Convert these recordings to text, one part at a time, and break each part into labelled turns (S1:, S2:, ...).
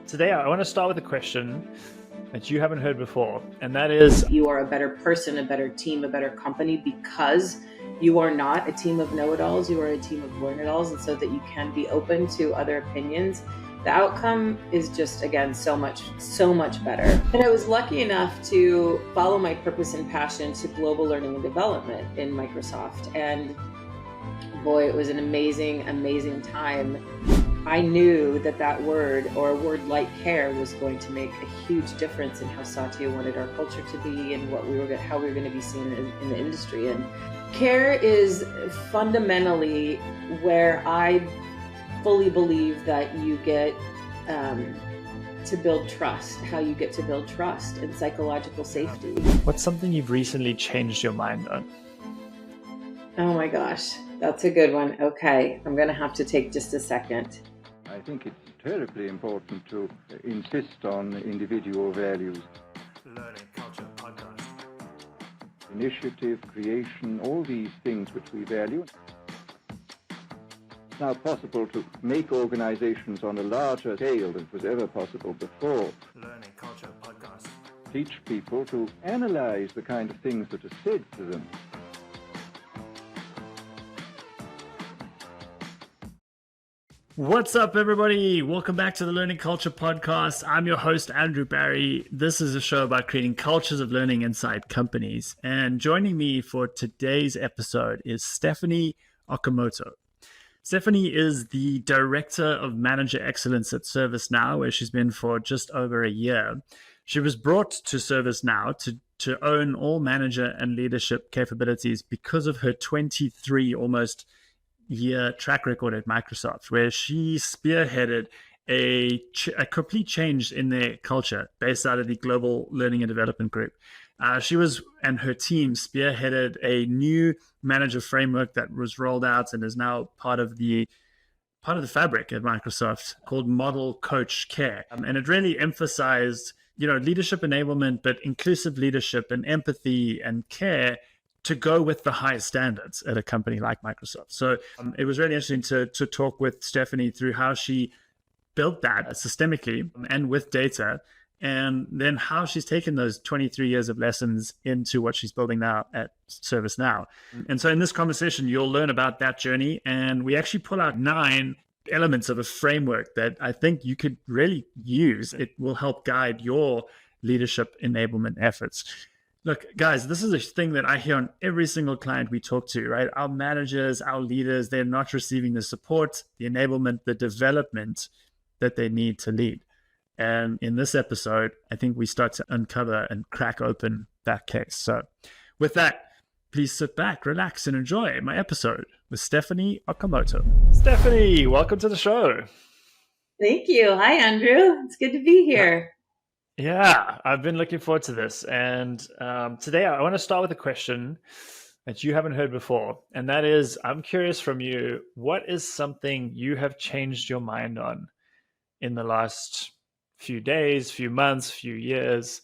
S1: Today, I want to start with a question that you haven't heard before, and that is,
S2: you are a better person, a better team, a better company because you are not a team of know-it-alls, you are a team of learn-it-alls, and so that you can be open to other opinions. The outcome is just, again, so much better. And I was lucky enough to follow my purpose and passion to global learning and development in Microsoft. And boy, it was an amazing time. I knew that word, or a word like care, was going to make a huge difference in how Satya wanted our culture to be and how we were going to be seen in the industry. And care is fundamentally where I fully believe that you get to build trust, how you get to build trust and psychological safety.
S1: what's something you've recently changed your mind on?
S2: Oh my gosh, that's a good one. Okay, I'm going to have to take just a second.
S3: I think it's terribly important to insist on individual values.
S1: Learning Culture Podcast.
S3: Initiative, creation, all these things which we value. It's now possible to make organizations on a larger scale than was ever possible before.
S1: Learning Culture Podcast.
S3: Teach people to analyze the kind of things that are said to them.
S1: What's up, everybody? Welcome back to the Learning Culture Podcast. I'm your host, Andrew Barry. This is a show about creating cultures of learning inside companies. And joining me for today's episode is Stefani Okamoto. Stephanie is the Director of Manager Excellence at ServiceNow, where she's been for just over a year. She was brought to ServiceNow to own all manager and leadership capabilities because of her 23 almost year track record at Microsoft, where she spearheaded a complete change in their culture based out of the Global Learning and Development Group. She and her team spearheaded a new manager framework that was rolled out and is now part of the fabric at Microsoft called Model Coach Care. And it really emphasized, leadership enablement, but inclusive leadership and empathy and care to go with the highest standards at a company like Microsoft. So it was really interesting to talk with Stephanie through how she built that systemically and with data, and then how she's taken those 23 years of lessons into what she's building now at ServiceNow. And so in this conversation, you'll learn about that journey, and we actually pull out 9 elements of a framework that I think you could really use. It will help guide your leadership enablement efforts. Look, guys, this is a thing that I hear on every single client we talk to, right? Our managers, our leaders, they're not receiving the support, the enablement, the development that they need to lead. And in this episode, I think we start to uncover and crack open that case. So with that, please sit back, relax, and enjoy my episode with Stefani Okamoto. Stephanie, welcome to the show.
S2: Thank you. Hi, Andrew. It's good to be here.
S1: Yeah, I've been looking forward to this. And today I want to start with a question that you haven't heard before. And that is, I'm curious from you, what is something you have changed your mind on in the last few days, few months, few years?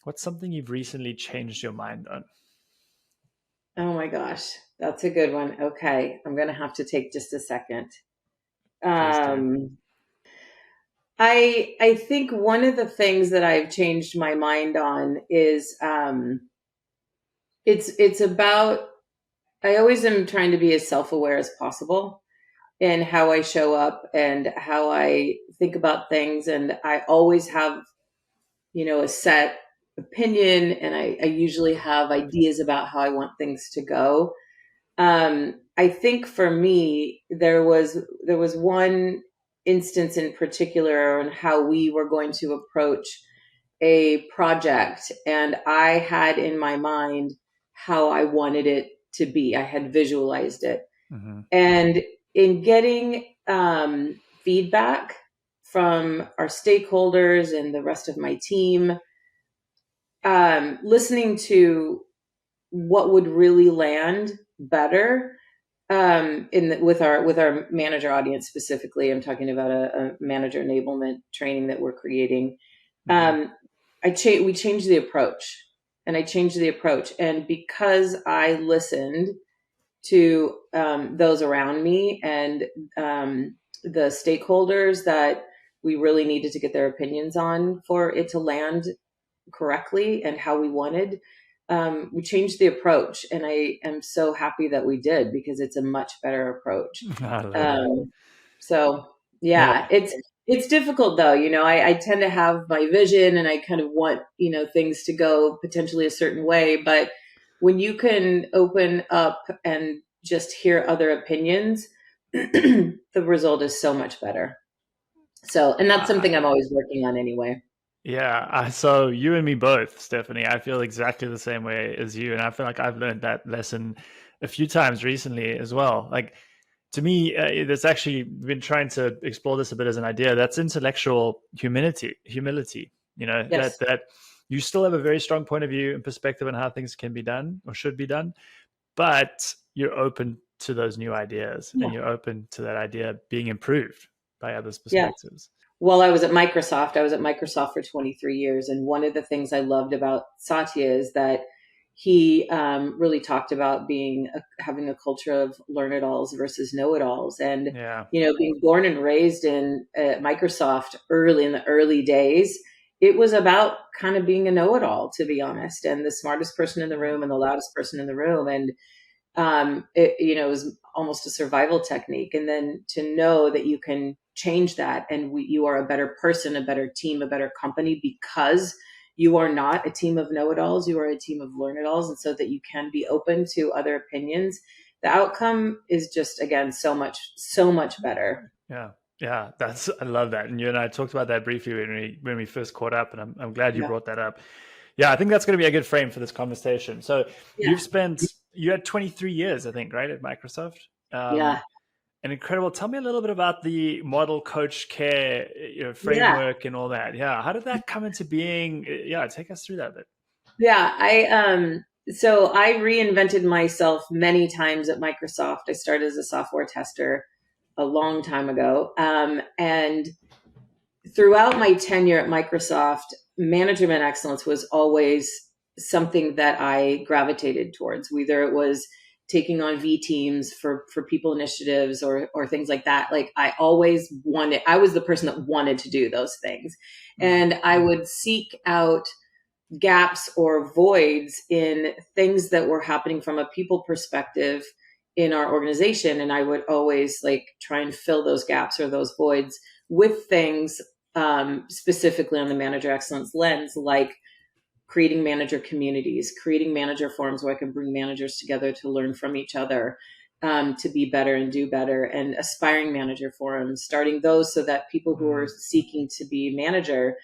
S1: What's something you've recently changed your mind on?
S2: Oh my gosh, that's a good one. Okay, I'm going to have to take just a second. I think one of the things that I've changed my mind on is it's about, I always am trying to be as self-aware as possible in how I show up and how I think about things. And I always have, a set opinion, and I usually have ideas about how I want things to go. I think for me, there was one instance in particular on how we were going to approach a project, and I had in my mind how I wanted it to be. I had visualized it. Mm-hmm. And in getting feedback from our stakeholders and the rest of my team, listening to what would really land better with our manager audience specifically. I'm talking about a manager enablement training that we're creating. Mm-hmm. We changed the approach, and because I listened to those around me and the stakeholders that we really needed to get their opinions on for it to land correctly and how we wanted, we changed the approach. And I am so happy that we did, because it's a much better approach.
S1: I love that.
S2: So
S1: Yeah.
S2: yeah, it's difficult though. I tend to have my vision and I kind of want, things to go potentially a certain way. But when you can open up and just hear other opinions, the result is so much better. So, and that's something I'm always working on anyway.
S1: Yeah, so you and me both, Stephanie. I feel exactly the same way as you, and I feel like I've learned that lesson a few times recently as well. Like, to me, that's actually been trying to explore this a bit as an idea. That's intellectual humility.
S2: Yes.
S1: That you still have a very strong point of view and perspective on how things can be done or should be done, but you're open to those new ideas,
S2: Yeah.
S1: and you're open to that idea being improved by others'
S2: Yeah.
S1: perspectives.
S2: Well, I was at Microsoft for 23 years. And one of the things I loved about Satya is that he really talked about having a culture of learn-it-alls versus know-it-alls. And,
S1: Yeah.
S2: Being born and raised in Microsoft in the early days, it was about kind of being a know-it-all, to be honest, and the smartest person in the room and the loudest person in the room. And it was almost a survival technique. And then to know that you can change that, and you are a better person, a better team, a better company, because you are not a team of know-it-alls, you are a team of learn-it-alls, and so that you can be open to other opinions. The outcome is just, again, so much better.
S1: Yeah. Yeah, I love that. And you and I talked about that briefly when we first caught up, and I'm glad you brought that up. Yeah, I think that's going to be a good frame for this conversation. So you had 23 years, I think, right, at Microsoft?
S2: Yeah.
S1: And incredible. Tell me a little bit about the model coach care framework and all that. Yeah, how did that come into being? Yeah, take us through that bit.
S2: Yeah, so I reinvented myself many times at Microsoft. I started as a software tester a long time ago. And throughout my tenure at Microsoft, management excellence was always something that I gravitated towards, whether it was taking on V teams for people initiatives or things like that. Like, I was the person that wanted to do those things. And I would seek out gaps or voids in things that were happening from a people perspective in our organization. And I would always try and fill those gaps or those voids with things specifically on the manager excellence lens, like creating manager communities, creating manager forums where I can bring managers together to learn from each other, to be better and do better, and aspiring manager forums, starting those so that people who are seeking to be manager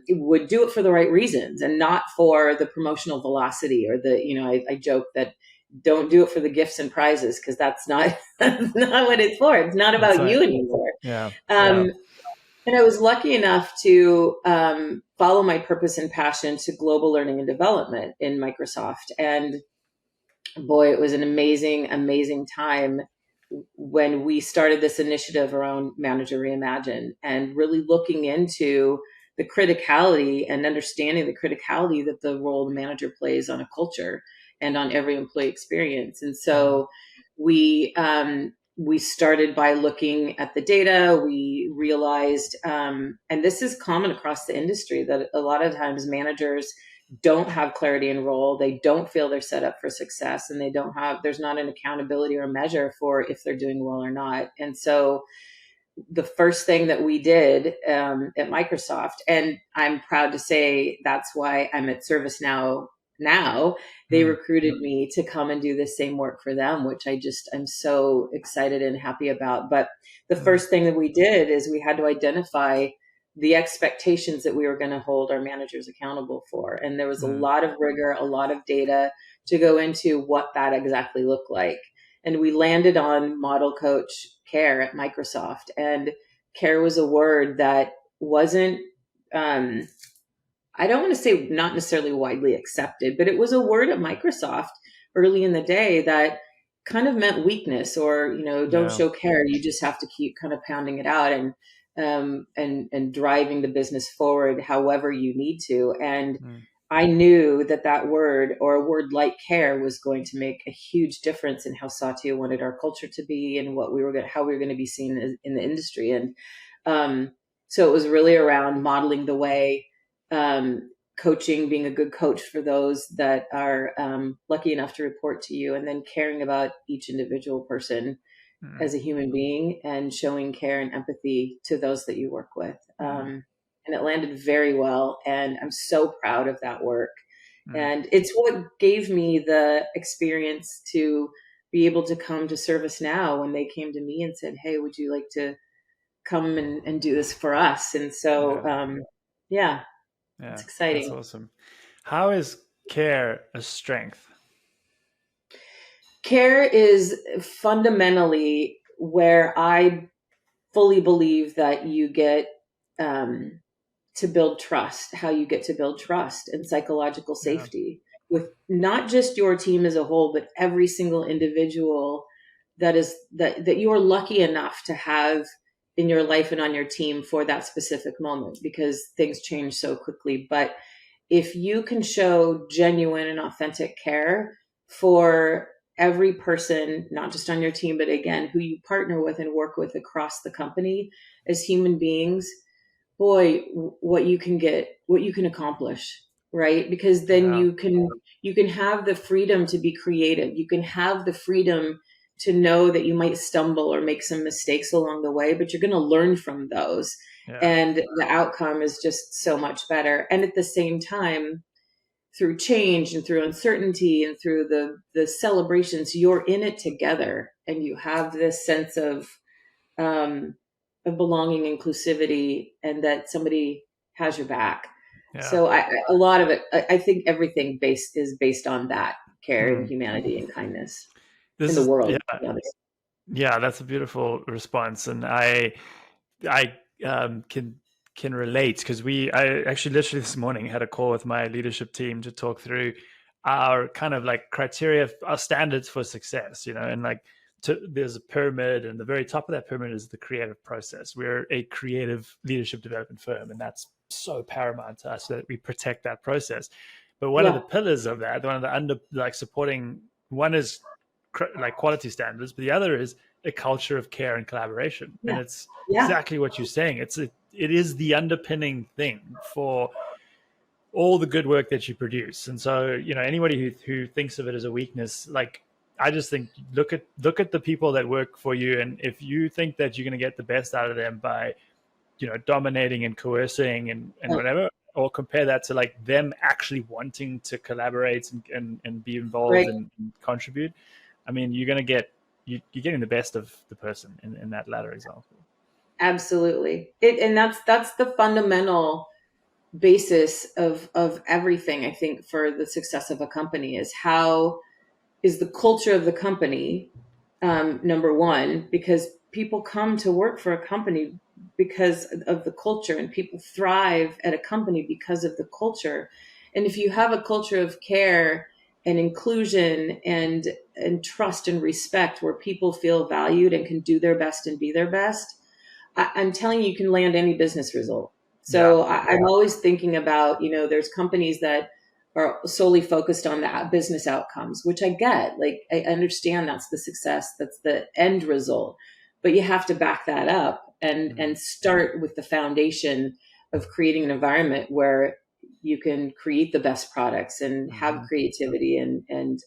S2: would do it for the right reasons and not for the promotional velocity or I joke that don't do it for the gifts and prizes, because that's not not what it's for. It's not about you anymore.
S1: Yeah.
S2: And I was lucky enough to follow my purpose and passion to global learning and development in Microsoft. And boy, it was an amazing, amazing time when we started this initiative around Manager Reimagine, and really looking into the criticality and understanding the criticality that the role the manager plays on a culture and on every employee experience. And so we started by looking at the data. We realized, and this is common across the industry, that a lot of times managers don't have clarity in role. They don't feel they're set up for success, and there's not an accountability or measure for if they're doing well or not. And so the first thing that we did at Microsoft, and I'm proud to say that's why I'm at ServiceNow now, they recruited me to come and do the same work for them, which I'm so excited and happy about. But the first thing that we did is we had to identify the expectations that we were going to hold our managers accountable for. And there was a lot of rigor, a lot of data to go into what that exactly looked like. And we landed on model coach care at Microsoft. And care was a word that wasn't, I don't want to say not necessarily widely accepted, but it was a word at Microsoft early in the day that kind of meant weakness, or, don't show care. You just have to keep kind of pounding it out and driving the business forward however you need to. And I knew that word, or a word like care, was going to make a huge difference in how Satya wanted our culture to be and how we were going to be seen in the industry. And So it was really around modeling the way, coaching, being a good coach for those that are lucky enough to report to you, and then caring about each individual person as a human being and showing care and empathy to those that you work with. And it landed very well. And I'm so proud of that work. And it's what gave me the experience to be able to come to ServiceNow when they came to me and said, hey, would you like to come and do this for us? And so, it's exciting.
S1: That's awesome. How is care a strength?
S2: Care is fundamentally where I fully believe that you get to build trust, how you get to build trust and psychological safety with not just your team as a whole, but every single individual that you are lucky enough to have in your life and on your team for that specific moment, because things change so quickly. But if you can show genuine and authentic care for every person, not just on your team, but again, who you partner with and work with across the company as human beings, boy, what you can accomplish, right? Because then you can have the freedom to be creative. You can have the freedom to know that you might stumble or make some mistakes along the way, but you're going to learn from those. And the outcome is just so much better. And at the same time, through change and through uncertainty and through the celebrations, you're in it together, and you have this sense of belonging, inclusivity, and that somebody has your back. So a lot of it, I think everything is based on that care and humanity and kindness in the world.
S1: Yeah, that's a beautiful response, and I can relate, because I actually literally this morning had a call with my leadership team to talk through our kind of like criteria, our standards for success, and like there's a pyramid, and the very top of that pyramid is the creative process. We're a creative leadership development firm, and that's so paramount to us that we protect that process. But one of the pillars of that, one of the supporting one is like quality standards, but the other is a culture of care and collaboration. And it's exactly what you're saying. It is the underpinning thing for all the good work that you produce. And so, anybody who thinks of it as a weakness, like, I just think, look at the people that work for you. And if you think that you're going to get the best out of them by, dominating and coercing and whatever, or compare that to like them actually wanting to collaborate and be involved and contribute, I mean, you're getting the best of the person in that latter example.
S2: Absolutely. And that's the fundamental basis of everything, I think, for the success of a company, is how is the culture of the company, number one, because people come to work for a company because of the culture, and people thrive at a company because of the culture. And if you have a culture of care and inclusion and trust and respect, where people feel valued and can do their best and be their best, I'm telling you, you can land any business result. So I'm always thinking about, there's companies that are solely focused on the business outcomes, which I get. Like, I understand that's the success, that's the end result, but you have to back that up and start with the foundation of creating an environment where you can create the best products and have creativity and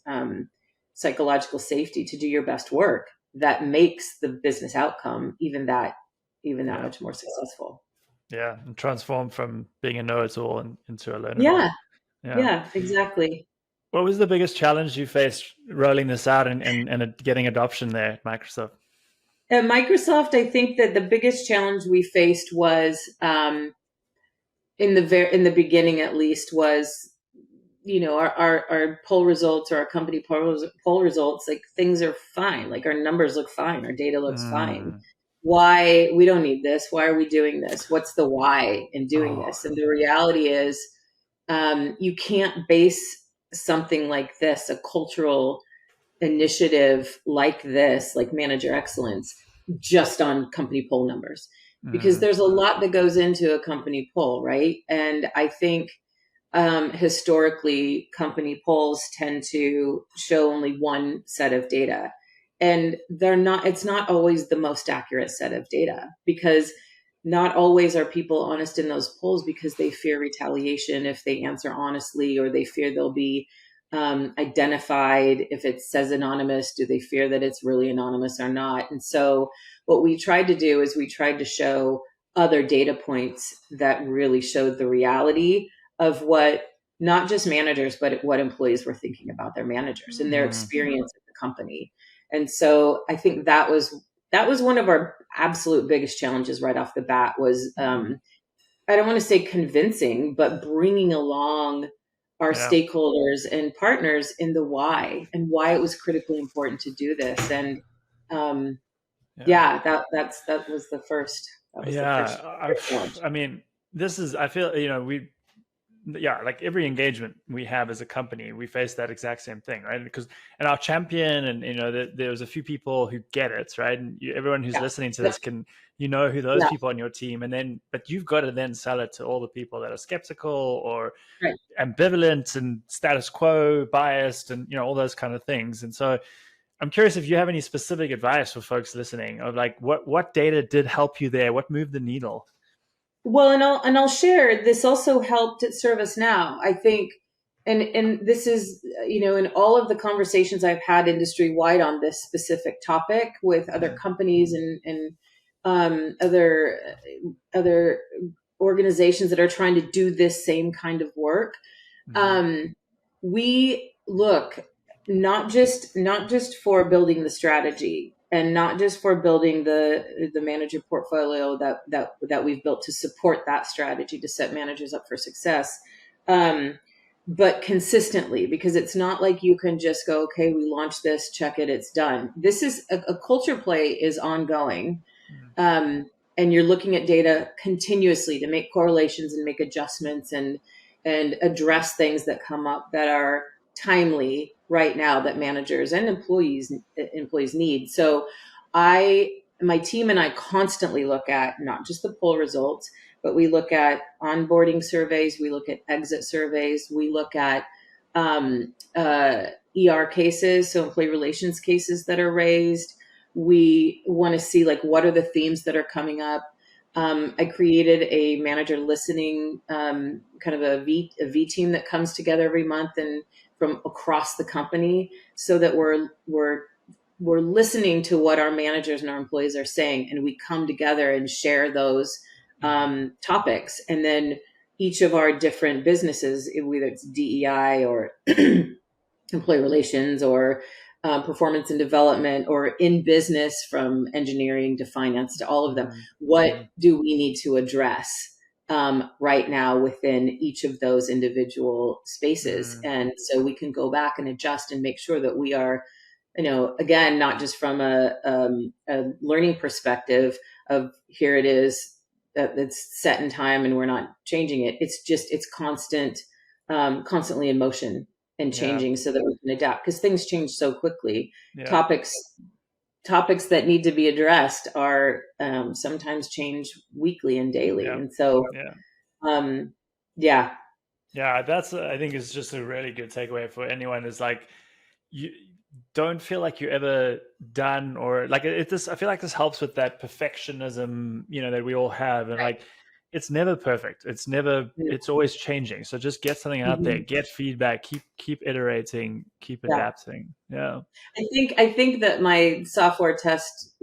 S2: psychological safety to do your best work that makes the business outcome even that much more successful.
S1: Yeah, and transform from being a know-it-all into a learner.
S2: Yeah, exactly.
S1: What was the biggest challenge you faced rolling this out and getting adoption there at Microsoft?
S2: At Microsoft, I think that the biggest challenge we faced was, in the beginning at least, was, our poll results, or our company poll results, like, things are fine. Like, our numbers look fine. Our data looks fine. Why? We don't need this. Why are we doing this? What's the why in doing this? And the reality is, you can't base something like this, a cultural initiative like this, like manager excellence, just on company poll numbers, because there's a lot that goes into a company poll, right? And I think historically, company polls tend to show only one set of data, and it's not always the most accurate set of data, because not always are people honest in those polls because they fear retaliation if they answer honestly, or they fear they'll be identified. If it says anonymous, do they fear that it's really anonymous or not? And so what we tried to do is we tried to show other data points that really showed the reality of what not just managers, but what employees were thinking about their managers and their experience at the company. And so I think that was one of our absolute biggest challenges right off the bat was, I don't want to say convincing, but bringing along our stakeholders and partners in the why and why it was critically important to do this. And that was the first. That was the first challenge.
S1: I mean, I feel, like every engagement we have as a company, we face that exact same thing, right? And our champion, and there's a few people who get it, right? And everyone who's listening to this can, who those people on your team, but you've got to then sell it to all the people that are skeptical or ambivalent and status quo biased, and all those kind of things. And so I'm curious if you have any specific advice for folks listening of like what data did help you there, what moved the needle.
S2: Well, and I'll share, this also helped at ServiceNow, I think, and this is, in all of the conversations I've had industry wide on this specific topic with other companies and other organizations that are trying to do this same kind of work. We look not just for building the strategy, and not just for building the manager portfolio that we've built to support that strategy to set managers up for success, but consistently, because it's not like you can just go, okay, we launched this, check it, it's done. This is a culture play is ongoing, and you're looking at data continuously to make correlations and make adjustments and address things that come up that are timely right now that managers and employees need. So my team and I constantly look at not just the poll results, but we look at onboarding surveys, we look at exit surveys, we look at ER cases, so employee relations cases that are raised. We want to see like what are the themes that are coming up. I created a manager listening kind of a V team that comes together every month and from across the company, so that we're listening to what our managers and our employees are saying, and we come together and share those topics. And then each of our different businesses, whether it's DEI or employee relations or performance and development, or in business from engineering to finance to all of them, what do we need to address right now within each of those individual spaces? And so we can go back and adjust and make sure that we are, again, not just from a learning perspective of here it is, that it's set in time and we're not changing it. It's constantly in motion and changing, so that we can adapt, because things change so quickly. Topics that need to be addressed are sometimes change weekly and daily. And so,
S1: that's, I think it's just a really good takeaway for anyone, is like, you don't feel like you're ever done, or like I feel like this helps with that perfectionism, that we all have. And like, it's never perfect. It's always changing. So just get something out there, get feedback, keep iterating, keep adapting. Yeah.
S2: I think that my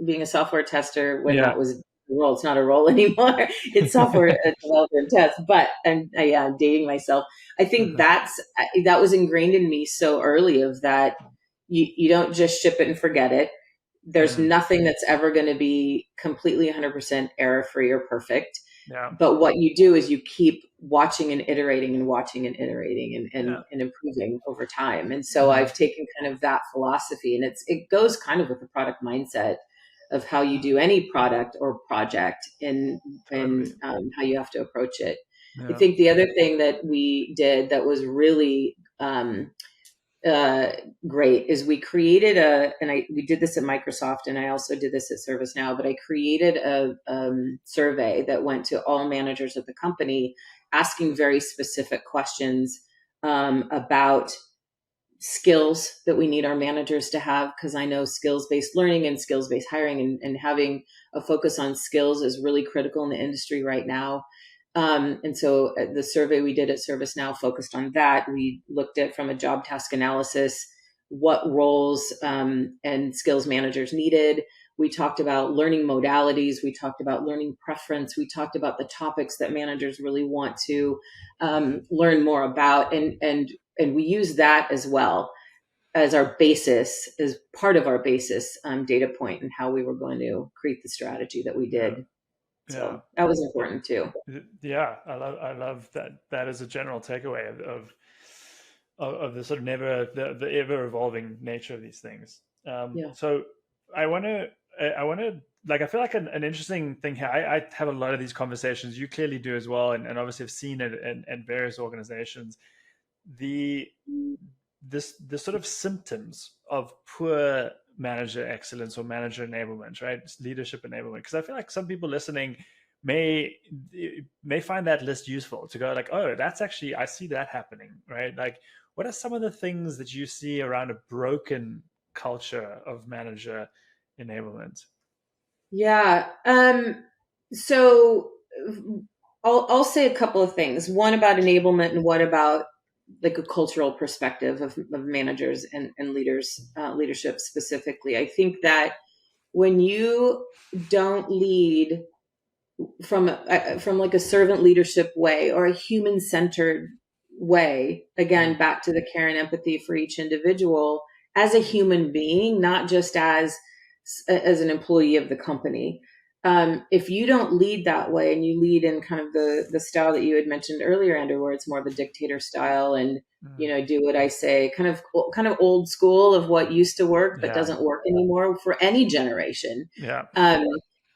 S2: being a software tester, when that was a role, it's not a role anymore. It's software developer and test, but I'm dating myself. I think that was ingrained in me so early, of that you don't just ship it and forget it. There's nothing that's ever going to be completely 100% error free or perfect. But what you do is you keep watching and iterating and improving over time. And so I've taken kind of that philosophy, and it goes kind of with the product mindset of how you do any product or project, and how you have to approach it. I think the other thing that we did that was really great is we created we did this at Microsoft, and I also did this at ServiceNow, but I created a survey that went to all managers of the company, asking very specific questions about skills that we need our managers to have, because I know skills-based learning and skills-based hiring and having a focus on skills is really critical in the industry right now. And so the survey we did at ServiceNow focused on that. We looked at, from a job task analysis, what roles and skills managers needed. We talked about learning modalities. We talked about learning preference. We talked about the topics that managers really want to learn more about. And we use that as well as our basis, as part of our basis data point, and how we were going to create the strategy that we did.
S1: Yeah.
S2: So that was important too.
S1: Yeah, I love that. That is a general takeaway of the sort of the ever evolving nature of these things.
S2: Yeah.
S1: So I want to like, I feel like an interesting thing here. I have a lot of these conversations. You clearly do as well, and obviously have seen it in various organizations. The sort of symptoms of poor manager excellence or manager enablement, right? Leadership enablement. Because I feel like some people listening may find that list useful to go like, oh, that's actually, I see that happening, right? Like, what are some of the things that you see around a broken culture of manager enablement?
S2: Yeah. So I'll say a couple of things. One about enablement, and what about like a cultural perspective of managers and leaders, leadership specifically. I think that when you don't lead from like a servant leadership way or a human centered way, again, back to the care and empathy for each individual as a human being, not just as an employee of the company. If you don't lead that way, and you lead in kind of the style that you had mentioned earlier, Andrew, where it's more of a dictator style, and do what I say, kind of old school of what used to work but doesn't work anymore for any generation.
S1: Yeah.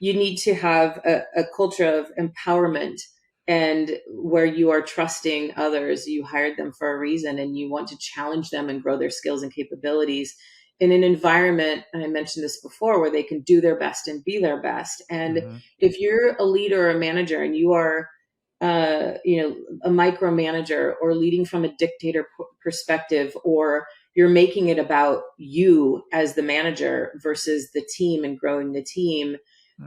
S2: You need to have a culture of empowerment, and where you are trusting others. You hired them for a reason, and you want to challenge them and grow their skills and capabilities in an environment, and I mentioned this before, where they can do their best and be their best. And if you're a leader or a manager, and you are a micromanager, or leading from a dictator perspective, or you're making it about you as the manager versus the team and growing the team,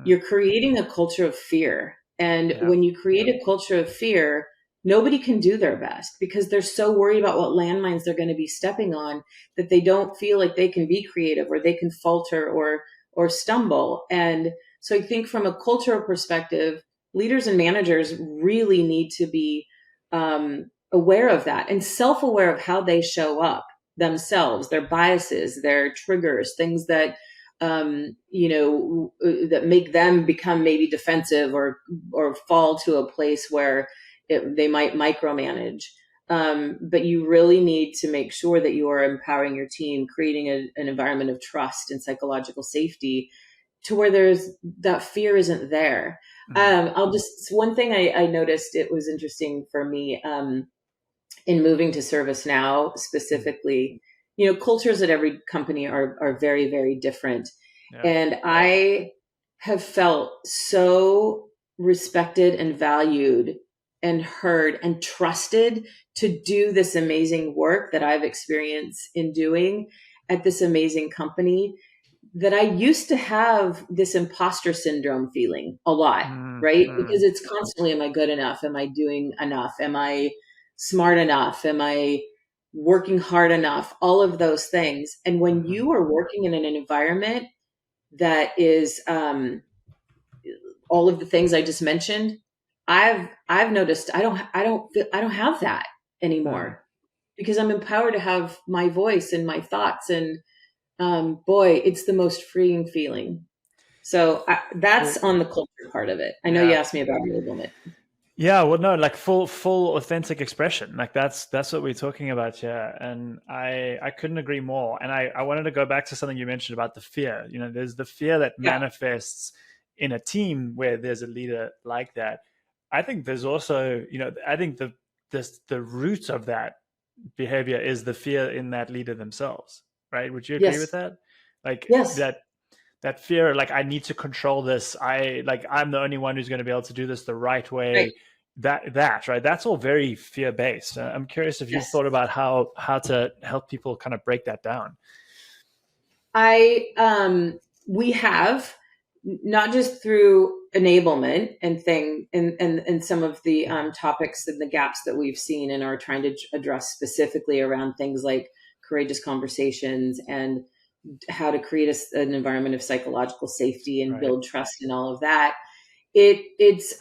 S2: you're creating a culture of fear. And when you create a culture of fear, nobody can do their best, because they're so worried about what landmines they're going to be stepping on, that they don't feel like they can be creative, or they can falter or stumble. And so I think from a cultural perspective, leaders and managers really need to be aware of that, and self-aware of how they show up themselves, their biases, their triggers, things that that make them become maybe defensive, or fall to a place where they might micromanage. But you really need to make sure that you are empowering your team, creating an environment of trust and psychological safety, to where that fear isn't there. One thing I noticed, it was interesting for me in moving to ServiceNow specifically. Cultures at every company are very, very different. And I have felt so respected and valued and heard and trusted to do this amazing work that I've experienced in doing at this amazing company, that I used to have this imposter syndrome feeling a lot, right? Because it's constantly, am I good enough? Am I doing enough? Am I smart enough? Am I working hard enough? All of those things. And when you are working in an environment that is all of the things I just mentioned, I've noticed I don't have that anymore, because I'm empowered to have my voice and my thoughts, and boy, it's the most freeing feeling. So that's on the culture part of it. I know you asked me about enablement.
S1: Yeah, well, no, like full authentic expression. Like that's what we're talking about here. And I couldn't agree more. And I wanted to go back to something you mentioned about the fear. There's the fear that manifests in a team where there's a leader like that. I think there's also, I think the root of that behavior is the fear in that leader themselves, right? Would you agree with that? Like that fear, like, I need to control this. I'm the only one who's going to be able to do this the right way. that right, that's all very fear based. I'm curious if you've
S2: Yes.
S1: thought about how to help people kind of break that down.
S2: We have, not just through enablement and some of the topics and the gaps that we've seen and are trying to address specifically around things like courageous conversations and how to create an environment of psychological safety and build trust and all of that. It's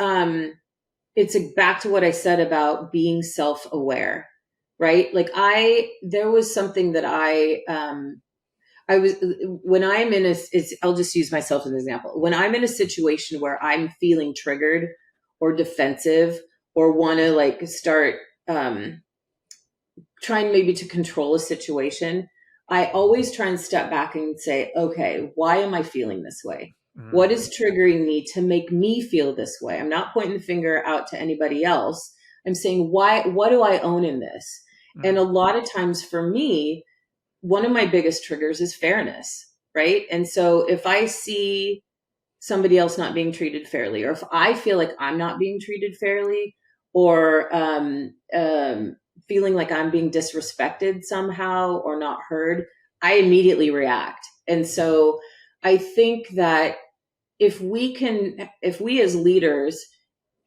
S2: back to what I said about being self-aware, right? Like there was something that I was, when I'm in I'll just use myself as an example. When I'm in a situation where I'm feeling triggered or defensive or want to like start trying maybe to control a situation, I always try and step back and say, okay, why am I feeling this way? What is triggering me to make me feel this way? I'm not pointing the finger out to anybody else. I'm saying, what do I own in this? And a lot of times for me, one of my biggest triggers is fairness, right? And so if I see somebody else not being treated fairly, or if I feel like I'm not being treated fairly, or feeling like I'm being disrespected somehow or not heard, I immediately react. And so I think that if we as leaders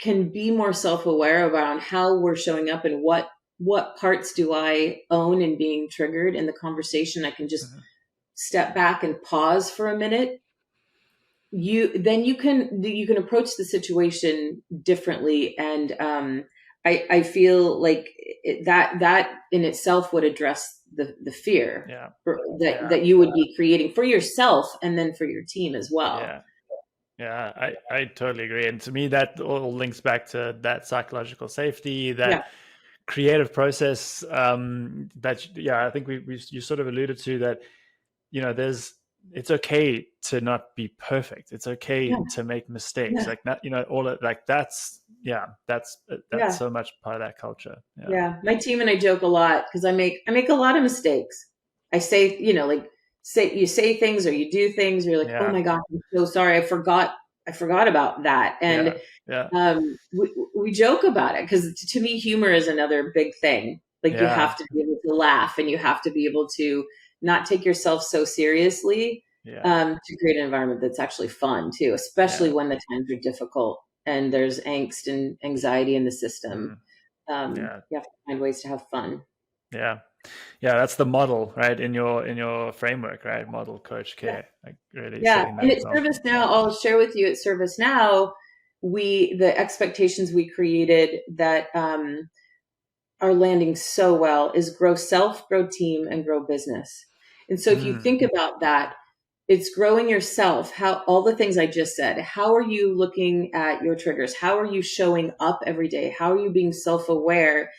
S2: can be more self-aware around how we're showing up and what parts do I own in being triggered in the conversation, I can just step back and pause for a minute. You can approach the situation differently, and I feel like that in itself would address the fear that you would be creating for yourself and then for your team as well.
S1: Yeah, I totally agree. And to me, that all links back to that psychological safety, that creative process. I think you sort of alluded to that. It's okay to not be perfect. It's okay to make mistakes. Like that, all of like that's so much part of that culture.
S2: My team and I joke a lot because I make a lot of mistakes. I say, you say things or you do things, or you're like, oh my gosh, I'm so sorry. I forgot about that. And we joke about it because to me, humor is another big thing. Like you have to be able to laugh and you have to be able to not take yourself so seriously to create an environment that's actually fun too, especially when the times are difficult and there's angst and anxiety in the system. You have to find ways to have fun.
S1: That's the model, right? In your framework, right? Model, coach, care. Like really.
S2: And at ServiceNow, I'll share with you at ServiceNow, the expectations we created that are landing so well is grow self, grow team, and grow business. And so if you think about that, it's growing yourself, how all the things I just said. How are you looking at your triggers? How are you showing up every day? How are you being self-aware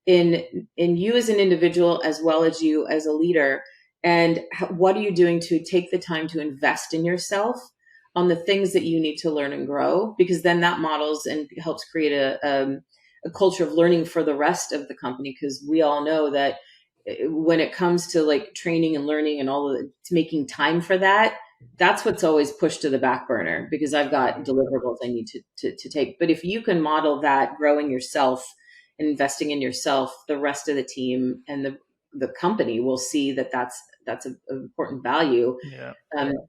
S2: in you as an individual as well as you as a leader? And what are you doing to take the time to invest in yourself on the things that you need to learn and grow? Because then that models and helps create a culture of learning for the rest of the company. Because we all know that when it comes to like training and learning and all of it, making time for that, that's what's always pushed to the back burner because I've got deliverables I need to take. But if you can model that, growing yourself and investing in yourself, the rest of the team and the company will see that that's an important value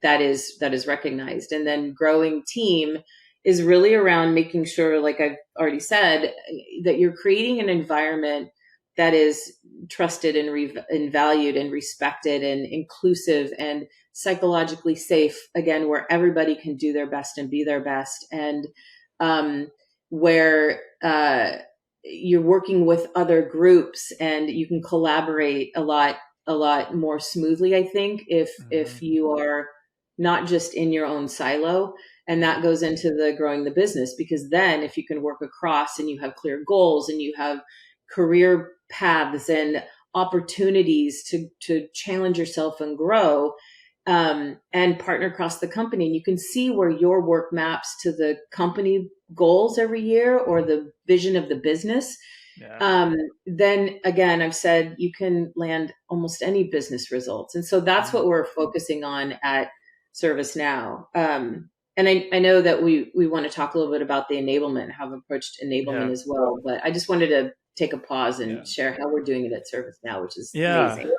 S2: that is recognized. And then growing team is really around making sure, like I've already said, that you're creating an environment that is trusted and valued and respected and inclusive and psychologically safe, again, where everybody can do their best and be their best, and where you're working with other groups and you can collaborate a lot more smoothly, I think, if you are not just in your own silo. And that goes into the growing the business, because then if you can work across and you have clear goals and you have career paths and opportunities to challenge yourself and grow, and partner across the company, and you can see where your work maps to the company goals every year or the vision of the business. Then again, I've said you can land almost any business results. And so that's what we're focusing on at ServiceNow. And I know that we want to talk a little bit about the enablement, how I've approached enablement as well. But I just wanted to take a pause and share how we're doing it at ServiceNow, which is amazing.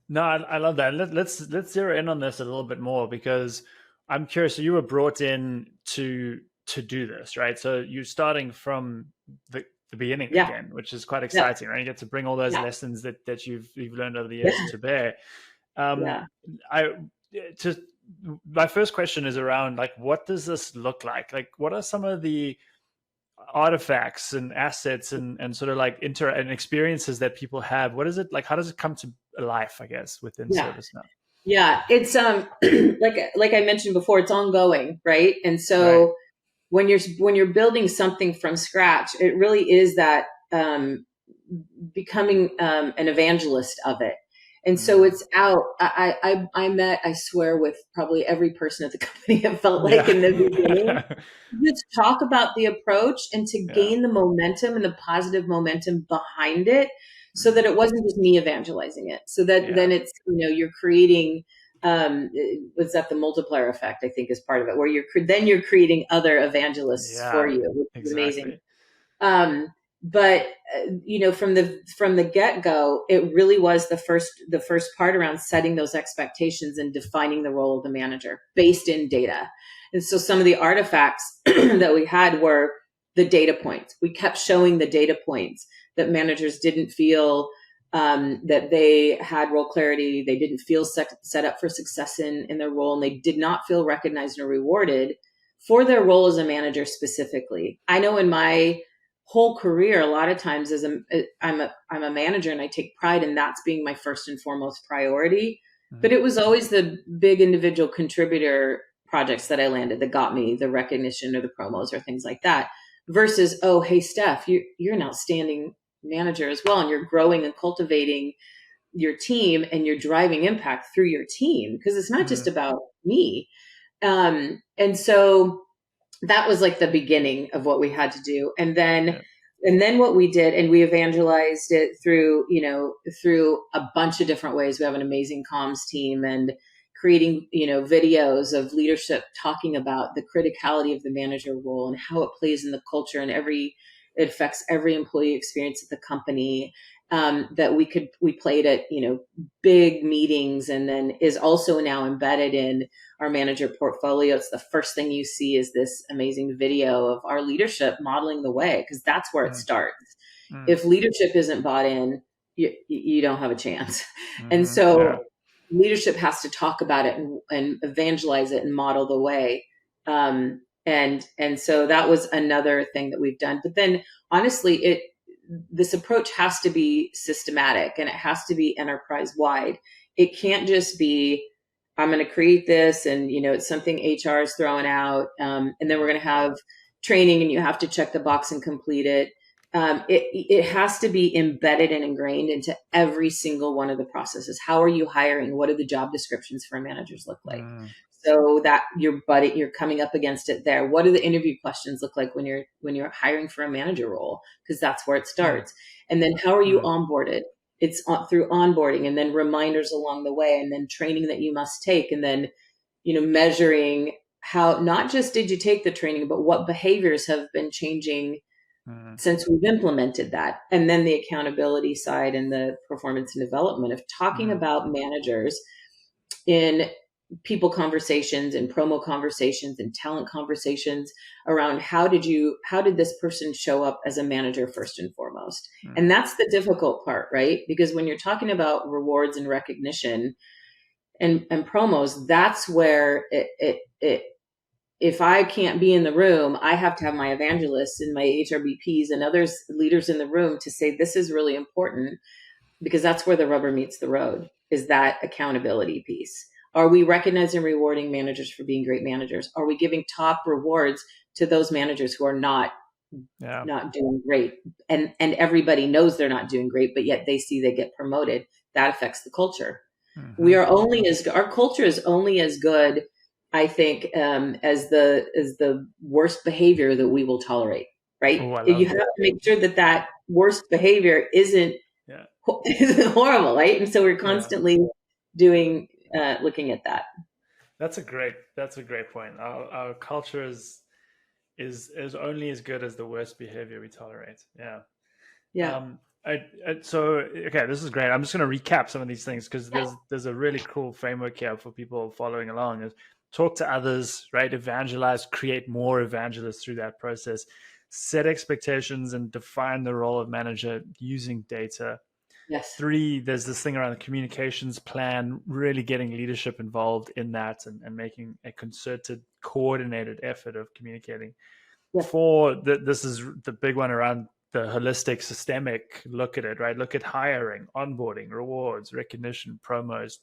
S1: No, I love that. Let's zero in on this a little bit more, because I'm curious. So you were brought in to do this, right? So you're starting from the beginning again, which is quite exciting, right? You get to bring all those lessons that you've learned over the years to bear. My first question is around, like, what does this look like? Like, what are some of the artifacts and assets and sort of like and experiences that people have? What is it like? How does it come to life, I guess, within ServiceNow?
S2: Yeah, it's like I mentioned before, it's ongoing, right? And so when you're building something from scratch, it really is that becoming an evangelist of it. And so it's out. I met, I swear, with probably every person at the company, it felt like in the beginning. Just talk about the approach and to gain the momentum and the positive momentum behind it, so that it wasn't just me evangelizing it. So that then it's, you're creating, was that the multiplier effect, I think, is part of it, where you're creating other evangelists for you, which is amazing. But from the get-go, it really was the first part around setting those expectations and defining the role of the manager based in data. And so some of the artifacts that we had were the data points. We kept showing the data points that managers didn't feel that they had role clarity. They didn't feel set up for success in their role, and they did not feel recognized or rewarded for their role as a manager specifically. I know in my whole career, a lot of times I'm a manager, and I take pride in that's being my first and foremost priority. But it was always the big individual contributor projects that I landed that got me the recognition or the promos or things like that, versus, oh, hey, Steph, you're an outstanding manager as well, and you're growing and cultivating your team, and you're driving impact through your team, because it's not just about me. And so that was like the beginning of what we had to do. And then what we did, and we evangelized it through a bunch of different ways. We have an amazing comms team, and creating, videos of leadership talking about the criticality of the manager role and how it plays in the culture, and it affects every employee experience at the company. That we played at, big meetings, and then is also now embedded in our manager portfolio. It's the first thing you see is this amazing video of our leadership modeling the way, because that's where it starts. If leadership isn't bought in, you don't have a chance. And so leadership has to talk about it and evangelize it and model the way. And so that was another thing that we've done. But then honestly, this approach has to be systematic, and it has to be enterprise wide. It can't just be, I'm going to create this, and it's something HR is throwing out, and then we're going to have training, and you have to check the box and complete it. It has to be embedded and ingrained into every single one of the processes. How are you hiring? What do the job descriptions for managers look like? So that you're coming up against it there. What do the interview questions look like when you're hiring for a manager role? Because that's where it starts. And then how are you onboarded? It's through onboarding, and then reminders along the way, and then training that you must take, and then measuring how, not just did you take the training, but what behaviors have been changing since we've implemented that. And then the accountability side and the performance and development of talking about managers in people conversations and promo conversations and talent conversations around how did this person show up as a manager first and foremost. And that's the difficult part, right? Because when you're talking about rewards and recognition and promos, that's where if I can't be in the room, I have to have my evangelists and my HRBPs and others leaders in the room to say, this is really important, because that's where the rubber meets the road, is that accountability piece. Are we recognizing and rewarding managers for being great managers? Are we giving top rewards to those managers who are not doing great? And everybody knows they're not doing great, but yet they see they get promoted. That affects the culture. Our culture is only as good, I think, as the worst behavior that we will tolerate, right? You have to make sure that worst behavior isn't horrible, right? And so we're constantly looking at that.
S1: That's a great point. Our culture is only as good as the worst behavior we tolerate. Yeah.
S2: Yeah.
S1: Um, so okay, this is great. I'm just going to recap some of these things because there's a really cool framework here for people following along. Is talk to others, right? Evangelize, create more evangelists through that process. Set expectations and define the role of manager using data.
S2: Yes.
S1: 3, there's this thing around the communications plan, really getting leadership involved in that and making a concerted, coordinated effort of communicating.
S2: Yes.
S1: 4, this is the big one around the holistic, systemic look at it, right? Look at hiring, onboarding, rewards, recognition, promos,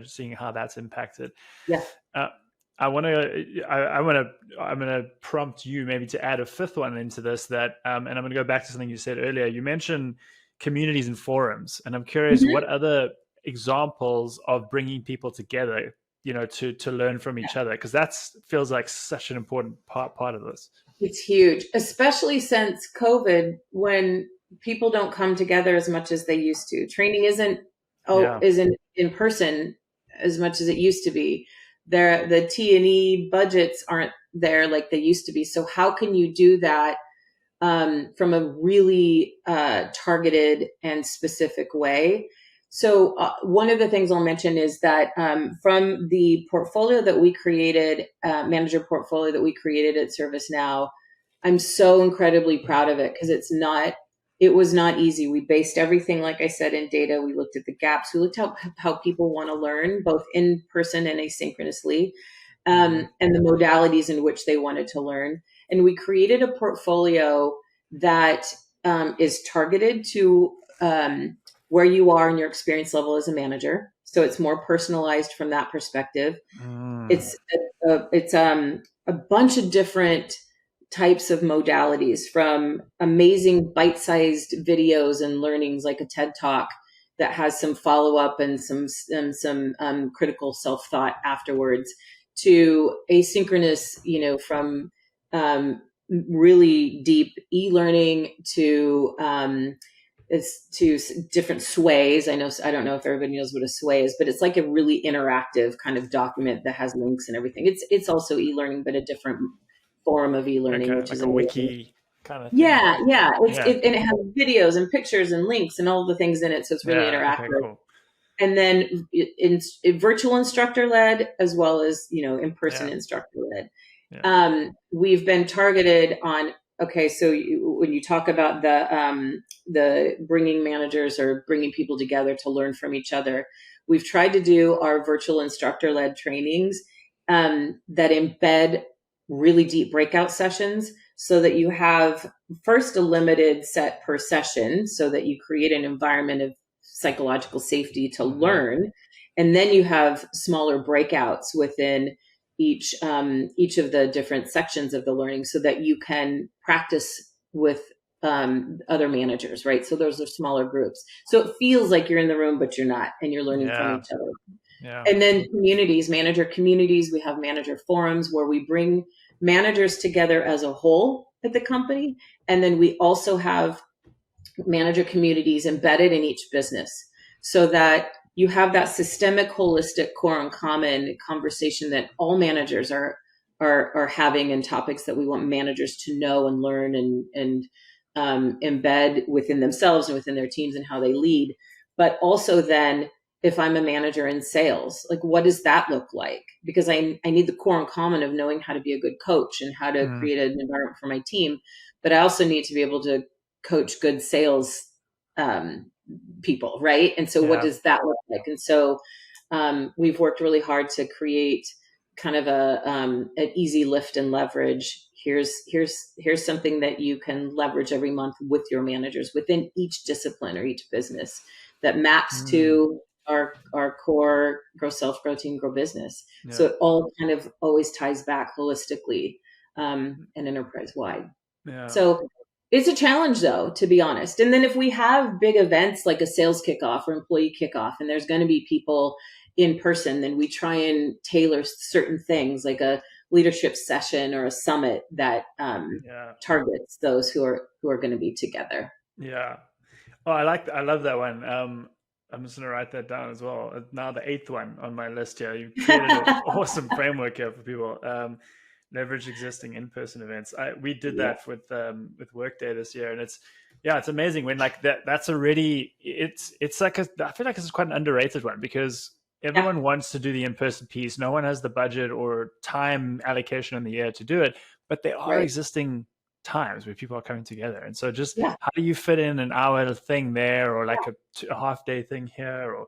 S1: seeing how that's impacted.
S2: Yeah.
S1: Uh, I'm going to prompt you maybe to add a 5th one into this and I'm going to go back to something you said earlier. You mentioned communities and forums, and I'm curious
S2: Mhm.
S1: what other examples of bringing people together, to learn from each other, because that feels like such an important part of this.
S2: It's huge, especially since COVID, when people don't come together as much as they used to. Training
S1: Yeah.
S2: isn't in person as much as it used to be. The T&E budgets aren't there like they used to be. So how can you do that from a really targeted and specific way? So one of the things I'll mention is that from the portfolio that we created, manager portfolio that we created at ServiceNow, I'm so incredibly proud of it because it was not easy. We based everything, like I said, in data. We looked at the gaps. We looked at how people want to learn, both in person and asynchronously,
S1: Mm.
S2: and the modalities in which they wanted to learn. And we created a portfolio that is targeted to where you are in your experience level as a manager. So it's more personalized from that perspective.
S1: Mm.
S2: It's a bunch of different types of modalities, from amazing bite-sized videos and learnings like a TED Talk that has some follow-up and some critical self-thought afterwards, to asynchronous, from um, really deep e-learning to different sways. I don't know if everybody knows what a sway is, but it's like a really interactive kind of document that has links and everything. It's also e-learning, but a different form of e-learning, which
S1: Like
S2: is
S1: a
S2: amazing.
S1: wiki kind of thing.
S2: Yeah, yeah.
S1: Yeah.
S2: And it has videos and pictures and links and all the things in it, so it's really
S1: Yeah. Okay.
S2: interactive.
S1: Cool.
S2: And then virtual instructor led, as well as in-person
S1: Yeah.
S2: instructor led.
S1: Yeah.
S2: We've been targeted on, okay, so when you talk about the bringing managers or bringing people together to learn from each other, we've tried to do our virtual instructor led trainings that embed really deep breakout sessions, so that you have first a limited set per session, so that you create an environment of psychological safety to
S1: Mm-hmm.
S2: learn, and then you have smaller breakouts within each of the different sections of the learning, so that you can practice with other managers, right? So those are smaller groups, so it feels like you're in the room, but you're not, and you're learning from
S1: Yeah.
S2: each other.
S1: Yeah.
S2: And then communities, manager communities. We have manager forums where we bring managers together as a whole at the company, and then we also have manager communities embedded in each business, so that you have that systemic, holistic, core and common conversation that all managers are having, and topics that we want managers to know and learn and embed within themselves and within their teams and how they lead. But also then, if I'm a manager in sales, like, what does that look like? Because I need the core and common of knowing how to be a good coach and how to
S1: Mm.
S2: create an environment for my team. But I also need to be able to coach good sales um, people, right? And so what
S1: Yeah.
S2: does that look like? And so we've worked really hard to create kind of an easy lift and leverage. Here's something that you can leverage every month with your managers within each discipline or each business, that maps
S1: Mm.
S2: to our core grow self, grow team, grow business. So
S1: Yeah.
S2: it all kind of always ties back holistically and enterprise wide.
S1: Yeah.
S2: So it's a challenge, though, to be honest. And then if we have big events like a sales kickoff or employee kickoff, and there's going to be people in person, then we try and tailor certain things, like a leadership session or a summit that
S1: Yeah.
S2: targets those who are going to be together.
S1: Yeah. Oh, I love that one. I'm just going to write that down as well. Now the eighth one on my list here. You've created an awesome framework here for people. Leverage existing in-person events. We did that with Workday this year, and it's amazing when like that's already it's like I feel like this is quite an underrated one because everyone wants to do the in-person piece. No one has the budget or time allocation in the year to do it, but there are existing times where people are coming together. And so just how do you fit in an hour thing there or like a half day thing here or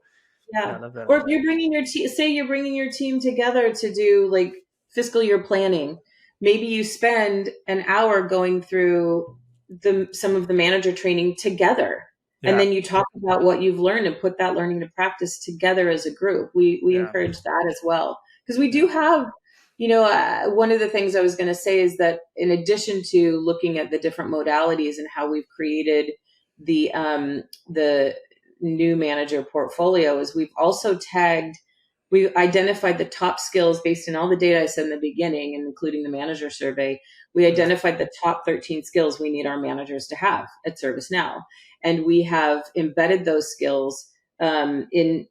S1: I love that.
S2: Or if you're bringing your team, say you're bringing your team together to do like fiscal year planning, maybe you spend an hour going through some of the manager training together. And then you talk about what you've learned and put that learning to practice together as a group. We encourage that as well. Because we do have, one of the things I was going to say is that in addition to looking at the different modalities and how we've created the new manager portfolio, is we've also we identified the top skills based on all the data I said in the beginning, and including the manager survey. We identified the top 13 skills we need our managers to have at ServiceNow. And we have embedded those skills into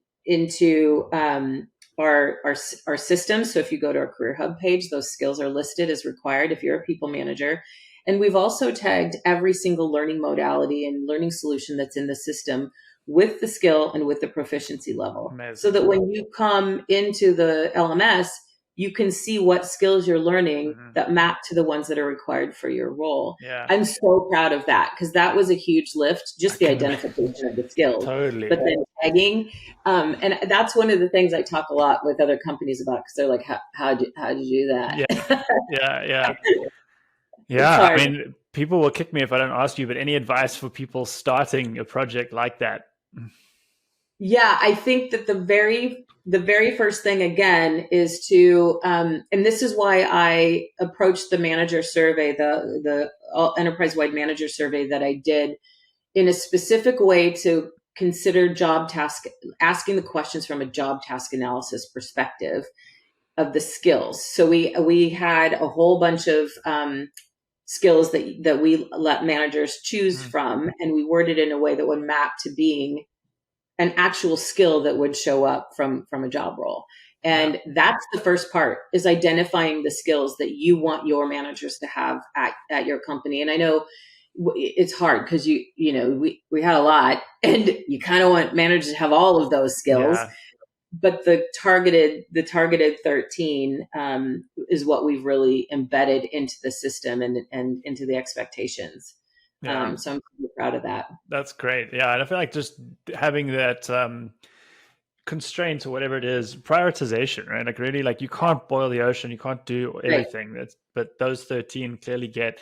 S2: our system. So if you go to our Career Hub page, those skills are listed as required if you're a people manager. And we've also tagged every single learning modality and learning solution that's in the system with the skill and with the proficiency level. Amazing. So that when you come into the LMS, you can see what skills you're learning that map to the ones that are required for your role. Yeah. I'm so proud of that because that was a huge lift, just the identification of the skills. Totally. But then tagging, and that's one of the things I talk a lot with other companies about because they're like, how did you do that?
S1: Yeah. I mean, people will kick me if I don't ask you, but any advice for people starting a project like that?
S2: Yeah, I think that the very first thing again is to, and this is why I approached the manager survey, the enterprise-wide manager survey that I did in a specific way to consider job task, asking the questions from a job task analysis perspective of the skills. So we had a whole bunch of skills that we let managers choose from, and we worded in a way that would map to being an actual skill that would show up from a job role. And that's the first part, is identifying the skills that you want your managers to have at your company. And I know it's hard because we had a lot and you kind of want managers to have all of those skills. Yeah. But the targeted 13 is what we've really embedded into the system and into the expectations. Yeah. So I'm super proud of that.
S1: That's great. Yeah. And I feel like just having that constraint or whatever it is, prioritization, right? Like really, like you can't boil the ocean. You can't do everything. Right. But those 13 clearly get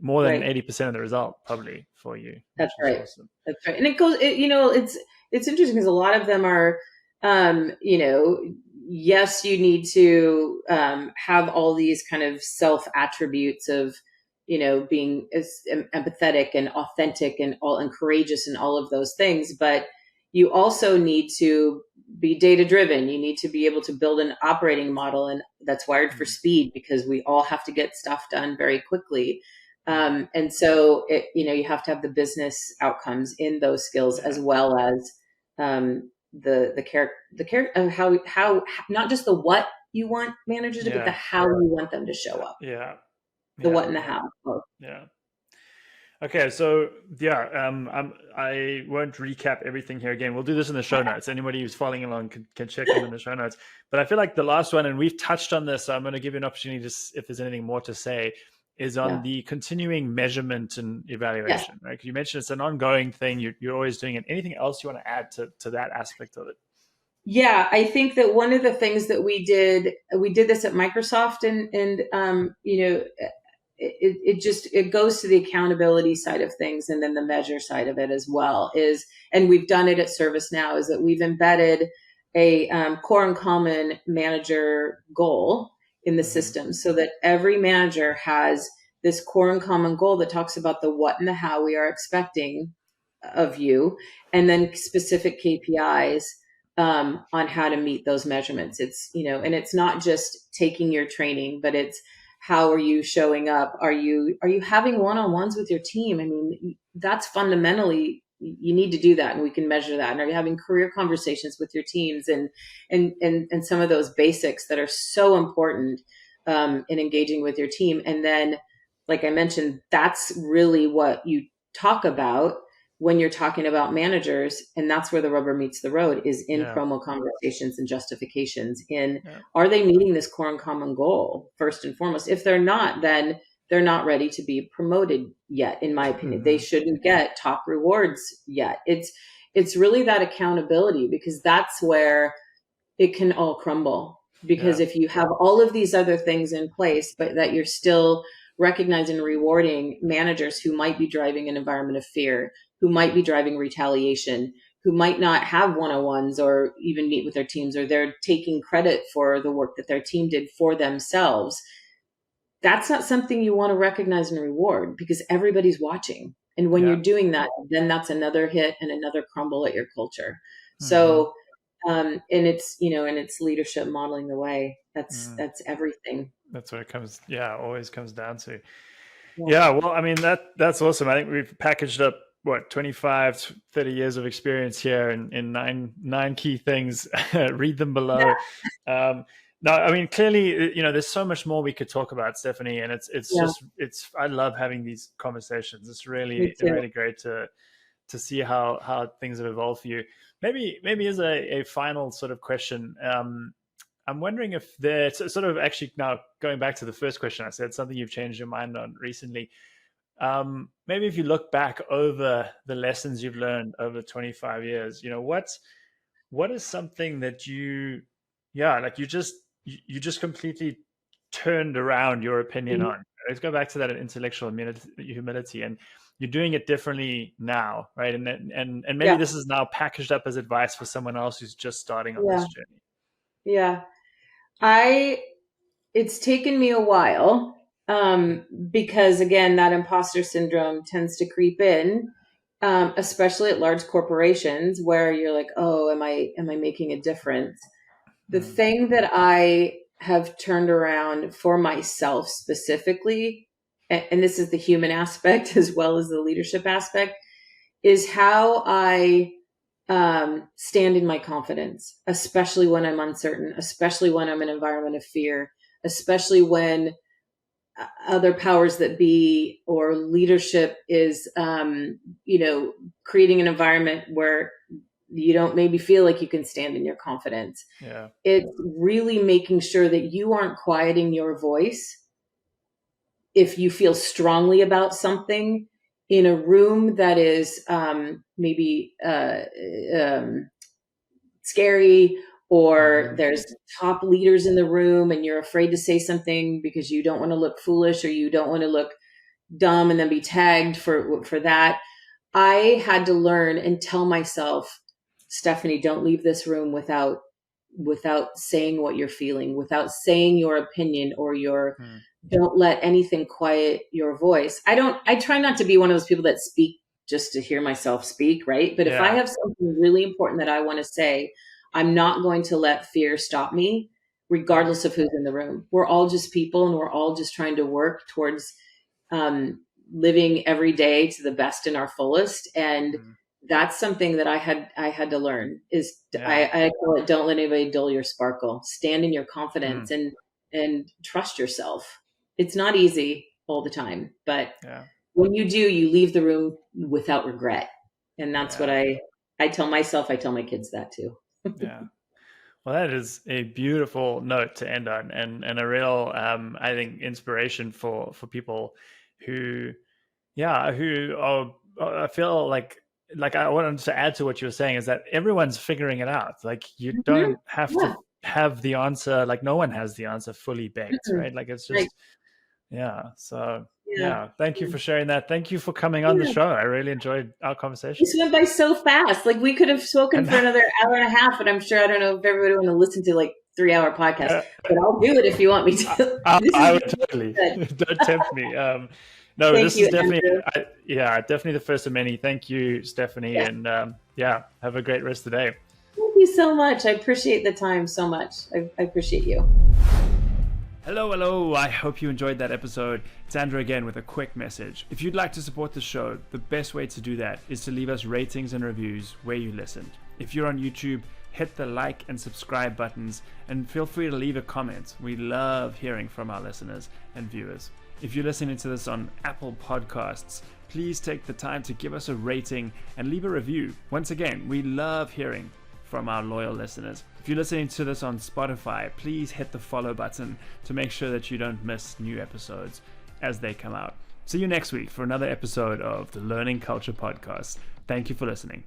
S1: more than 80% of the result probably for you.
S2: That's right. Awesome. That's right. And it goes, it's interesting because a lot of them are, yes, you need to have all these kind of self attributes of, being empathetic and authentic and courageous and all of those things. But you also need to be data driven. You need to be able to build an operating model, and that's wired for speed because we all have to get stuff done very quickly. And so you have to have the business outcomes in those skills as well as the care of how not just the what you want managers to do, but the how you want them to show up.
S1: Yeah.
S2: The what and the how. Both.
S1: Yeah. Okay. So I won't recap everything here again. We'll do this in the show notes. Anybody who's following along can check them in the show notes. But I feel like the last one, and we've touched on this, so I'm going to give you an opportunity to, if there's anything more to say, is on the continuing measurement and evaluation, right? Because you mentioned it's an ongoing thing. You're always doing it. Anything else you want to add to that aspect of it?
S2: Yeah, I think that one of the things that we did this at Microsoft, and it goes to the accountability side of things, and then the measure side of it as well and we've done it at ServiceNow, is that we've embedded a core and common manager goal in the system so that every manager has this core and common goal that talks about the what and the how we are expecting of you, and then specific KPIs on how to meet those measurements. It's, and it's not just taking your training, but it's how are you showing up? Are you having one-on-ones with your team? I mean, that's fundamentally you need to do that, and we can measure that. And are you having career conversations with your teams, and some of those basics that are so important in engaging with your team. And then, like I mentioned, that's really what you talk about when you're talking about managers, and that's where the rubber meets the road, is in promo conversations and justifications. Are they meeting this core and common goal first and foremost? If they're not, then they're not ready to be promoted yet, in my opinion. They shouldn't get top rewards yet. It's really that accountability, because that's where it can all crumble. Because if you have all of these other things in place, but that you're still recognizing and rewarding managers who might be driving an environment of fear, who might be driving retaliation, who might not have one-on-ones or even meet with their teams, or they're taking credit for the work that their team did for themselves, that's not something you want to recognize and reward, because everybody's watching. And when you're doing that, then that's another hit and another crumble at your culture. So, and it's leadership modeling the way. That's everything.
S1: That's what it always comes down to. Yeah. Well, I mean, that's awesome. I think we've packaged up 25, 30 years of experience here in nine key things. Read them below. No, I mean, clearly, there's so much more we could talk about, Stephanie, and I love having these conversations. It's really great to see how things have evolved for you. Maybe as a final sort of question, I'm wondering if there's sort of, actually, now going back to the first question, I said something you've changed your mind on recently. Maybe if you look back over the lessons you've learned over 25 years, what is something that you just completely turned around your opinion on? Let's go back to that intellectual humility, and you're doing it differently now, right? And maybe this is now packaged up as advice for someone else who's just starting on this journey.
S2: Yeah. It's taken me a while, because again, that imposter syndrome tends to creep in, especially at large corporations where you're like, oh, am I making a difference? The thing that I have turned around for myself specifically, and this is the human aspect as well as the leadership aspect, is how I stand in my confidence, especially when I'm uncertain, especially when I'm in an environment of fear, especially when other powers that be or leadership is, creating an environment where you don't maybe feel like you can stand in your confidence.
S1: Yeah.
S2: It's really making sure that you aren't quieting your voice if you feel strongly about something in a room that is maybe scary, or there's top leaders in the room and you're afraid to say something because you don't want to look foolish or you don't want to look dumb and then be tagged for that. I had to learn and tell myself, Stephanie, don't leave this room without saying what you're feeling, without saying your opinion or don't let anything quiet your voice. I try not to be one of those people that speak just to hear myself speak, right? But if I have something really important that I want to say, I'm not going to let fear stop me, regardless of who's in the room. We're all just people, and we're all just trying to work towards living every day to the best and our fullest. And that's something that I had to learn is I call it, don't let anybody dull your sparkle. Stand in your confidence and trust yourself. It's not easy all the time, but when you do, you leave the room without regret. And that's what I tell myself. I tell my kids that too.
S1: Yeah. Well, that is a beautiful note to end on, and a real, I think, inspiration for people who are, I feel like I wanted to add to what you were saying is that everyone's figuring it out. Like you don't have to have the answer. Like no one has the answer fully baked, right? Like it's just, So thank you for sharing that. Thank you for coming on the show. I really enjoyed our conversation.
S2: This went by so fast. Like we could have spoken for another hour and a half, but I'm sure, I don't know if everybody want to listen to like 3-hour podcast, but I'll do it if you want me to.
S1: I would totally. Don't tempt me. No, this is definitely, definitely the first of many. Thank you, Stephanie. Yeah. And have a great rest of the day.
S2: Thank you so much. I appreciate the time so much. I appreciate you.
S1: Hello. I hope you enjoyed that episode. It's Andrew again with a quick message. If you'd like to support the show, the best way to do that is to leave us ratings and reviews where you listened. If you're on YouTube, hit the like and subscribe buttons and feel free to leave a comment. We love hearing from our listeners and viewers. If you're listening to this on Apple Podcasts, please take the time to give us a rating and leave a review. Once again, we love hearing from our loyal listeners. If you're listening to this on Spotify, please hit the follow button to make sure that you don't miss new episodes as they come out. See you next week for another episode of the Learning Culture Podcast. Thank you for listening.